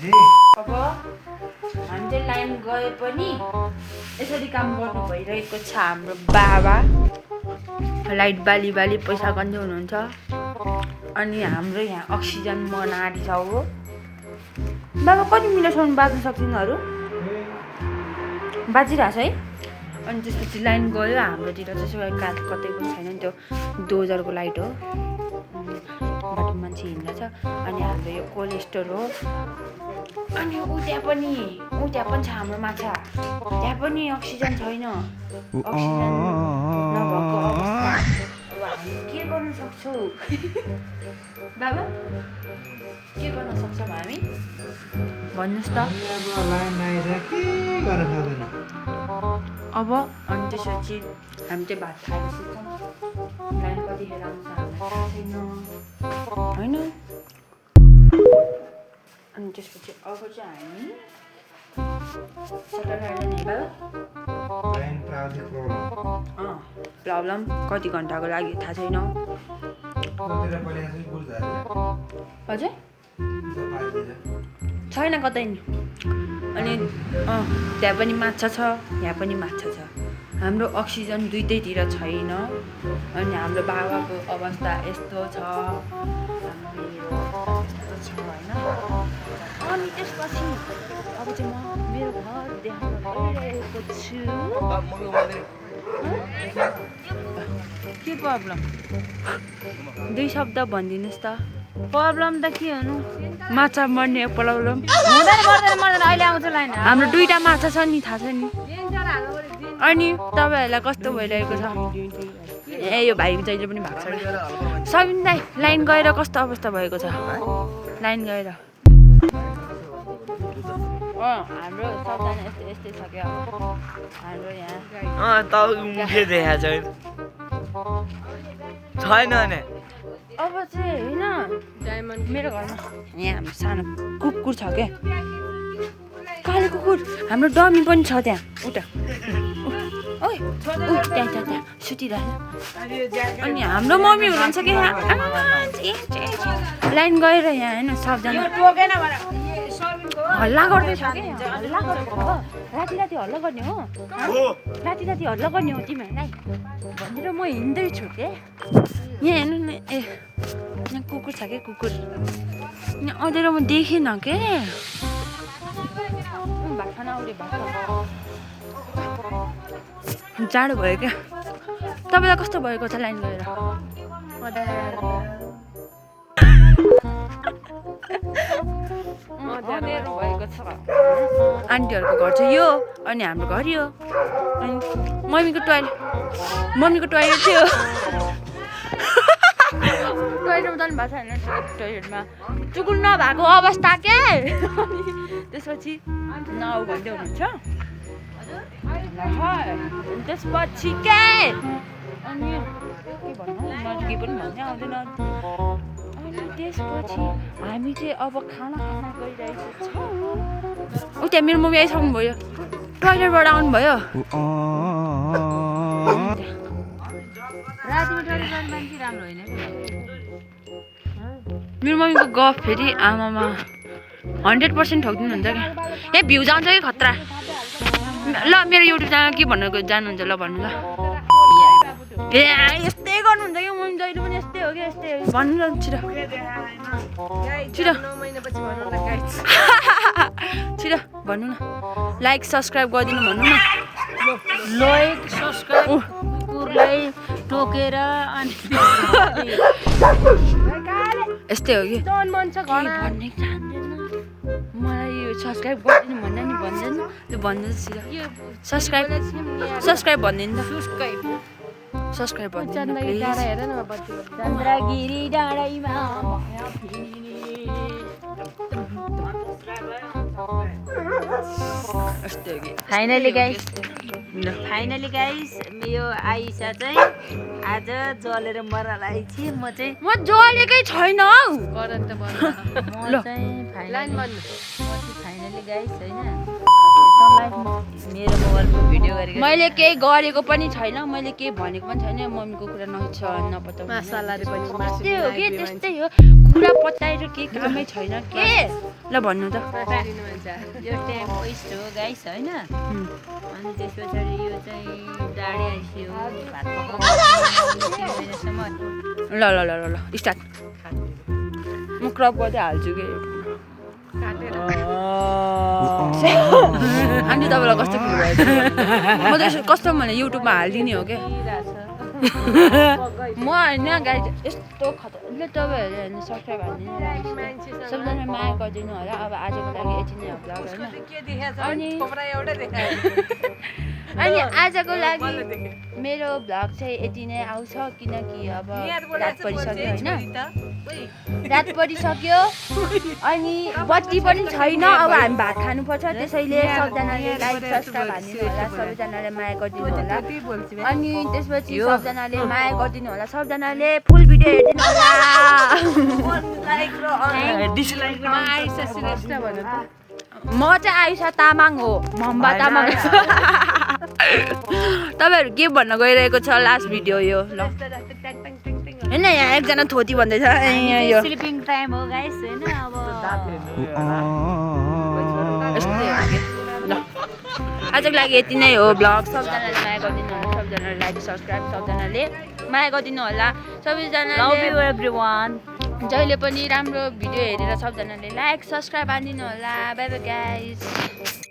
अब हामीले लाइन गए पनि यसरी काम गर्नु भइरहेको छ हाम्रो बाबा लाइट बाली पैसा गर्दै हुनुहुन्छ अनि हाम्रो यहाँ अक्सिजन बनाडी छ हो बाबा कति मिनटसम्म बाँच्न सक्दिनहरू बाजिरहेछ है अनि त्यसपछि लाइन गयो हाम्रोतिर चाहिँ कतै पनि छैन नि त्यो डोजरको लाइट हो बाटो मान्छे हिँड्दैछ अनि हाम्रो यो कोल्ड स्टोर हो अनि त्यहाँ पनि छ हाम्रो माछा त्यहाँ पनि अक्सिजन छैन अक्सिजन नभएको अवस्था अब हामी के गर्न सक्छौँ बाबा के गर्न सक्छौँ हामी भन्नुहोस् त अब अनि त्यसपछि हामी चाहिँ भात खाएर सुत्छौँ लाइन कतिखेर आउँछ हामीलाई थाहा छैन होइन अनि त्यसपछि अब चाहिँ हामी प्रब्लम कति घन्टाको लागि थाहा छैन हजुर छैन कतै नि अनि त्यहाँ पनि माछा छ यहाँ पनि माछा छ हाम्रो अक्सिजन दुइटैतिर छैन अनि हाम्रो बाबाको अवस्था यस्तो छ होइन अनि त्यसपछि अब चाहिँ म मेरो घर देखाउन गइरहेको छु के प्रब्लम दुई शब्द भनिदिनुहोस् त प्रब्लम त के हुनु माछा मर्ने प्रब्लम मर्दैन अहिले आउँछ लाइन हाम्रो दुईटा माछा छ नि थाहा छ नि अनि तपाईँहरूलाई कस्तो भइरहेको छ ए यो भाइको जहिले पनि भएको छ सबिन दाइ लाइन गएर कस्तो अवस्था भएको छ लाइन गएर हाम्रो सबजना यस्तै छ क्या हाम्रो यहाँ छैन अब चाहिँ होइन मेरो घरमा यहाँ हाम्रो सानो कुकुर छ क्या कालो कुकुर हाम्रो डमी पनि छ त्यहाँ उता ओइ त्यहाँ सुतिरहेको अनि हाम्रो मम्मी हुनुहुन्छ कि यहाँ लाइन गएर यहाँ होइन सबजना हल्ला गर्दैछ कि हल्ला गरेको हो राति हल्ला गर्ने हो राति हल्ला गर्ने हो तिमीहरूलाई भनेर म हिँड्दैछु के यहाँ हेर्नु न ए यहाँ कुकुर छ क्या कुकुर यहाँ अँधेरो म देखिनँ के भात खाना आउने भात जाडो भयो क्या तपाईँलाई कस्तो भएको छ लाइन गएर अँधेरो भएको छ आन्टीहरूको घर चाहिँ यो अनि हाम्रो घर यो अनि मम्मीको टोइलेट थियो टोइलेटमा जानु भएको छ होइन टोइलेटमा चुकुल नभएको अवस्था के अनि त्यसपछि नआउ भन्दै हुनुहुन्छ त्यसपछि के अनि के भन्नु मलाई केही पनि भन्नै आउँदैन अनि त्यसपछि हामी चाहिँ अब खाना खान गइरहेको छौँ ऊ त्यहाँ मेरो मम्मी आइसक्नु भयो टोइलेटबाट आउनुभयो राम्रो होइन मेरो मम्मीको गफ फेरि आमामा 100% ठोकिदिनुहुन्छ क्या यहाँ भ्यू जान्छ कि खतरा ल मेरो युट्युब च्यानल के भन्नु जानुहुन्छ ल भन्नु ल ए यस्तै गर्नुहुन्छ कि मम्मी जहिले पनि यस्तै हो कि यस्तै हो भन्नु ल छिटो छिटो भन्नु न लाइक सब्सक्राइब गरिदिनु भन्नु न लाइक सब्सक्राइब कुकुरलाई टोकेर अनि यस्तै हो कि भन्ने मलाई यो सब्सक्राइब गरिदिनु भन्दा नि भन्दैन त्यो भन्नुहोस् सब्सक्राइब भनिदिनु त सब्सक्राइब भनिदिनु चन्द्रगिरी डाँडामा फाइनली गाइस यो आइसा चाहिँ आज जलेर मरलाई छि म जलेकै छैन हौ फाइनली गाइस हैन मेरो मोबाइलको भिडियो गरेको मैले केही गरेको पनि छैन मैले केही भनेको पनि छैन मम्मीको कुरा नपत्याउ मासुवालाले पनि त्यस्तै हो कि त्यस्तै हो कुरा पत्याएर केही कामै छैन के ल ल भन्नु त यो टाइम वेस्ट हो गाइस होइन अनि त्यस पछाडि यो चाहिँ डाडी आइसक्यो भात पकाउनु 3 महिनासम्म ल ल ल ल ल स्टार्ट म क्रप गर्दै हाल्छु कि अनि तपाईँलाई कस्तो फिल भयो म त कस्तो भने युट्युबमा हालिदिने हो क्या म होइन गाई यस्तो खतरा तपाईँहरू हेर्नु सब्सक्राइब हालिदिनु सबजना माया गरिदिनु होला अब आजको लागि यति नै हो भ्लग होइन अनि आजको लागि मेरो भ्लग चाहिँ यति नै आउँछ किनकि अब रात परिसक्यो होइन रात परिसक्यो अनि बत्ती पनि छैन अब हामी भात खानुपर्छ त्यसैले सबजनाले लाइक सब्सक्राइब हालिदिनु होला सबैजनाले माया गरिदिनु होला अनि त्यसपछि सबजनाले माया गरिदिनु होला सबजनाले फुल भिडियो हेरिदिनु होला म चाहिँ आइसा तामाङ हो मम्बा तामाङ तपाईँहरू के भन्न गइरहेको छ लास्ट भिडियो यो ल होइन यहाँ एकजना थोती भन्दैछ यो स्लिपिङ टाइम हो गाइस हैन अब ल आजको लागि यति नै हो भ्लग सबजनाले माया गरिदिनु होला सबजनाले लाइक सब्सक्राइब सबजनाले माया गरिदिनु होला सबैजनाले लभ यु एभ्रीवन जहिले पनि राम्रो भिडियो हेरेर सबजनाले लाइक सब्सक्राइब हानिदिनु होला बाइ बाइ गाइस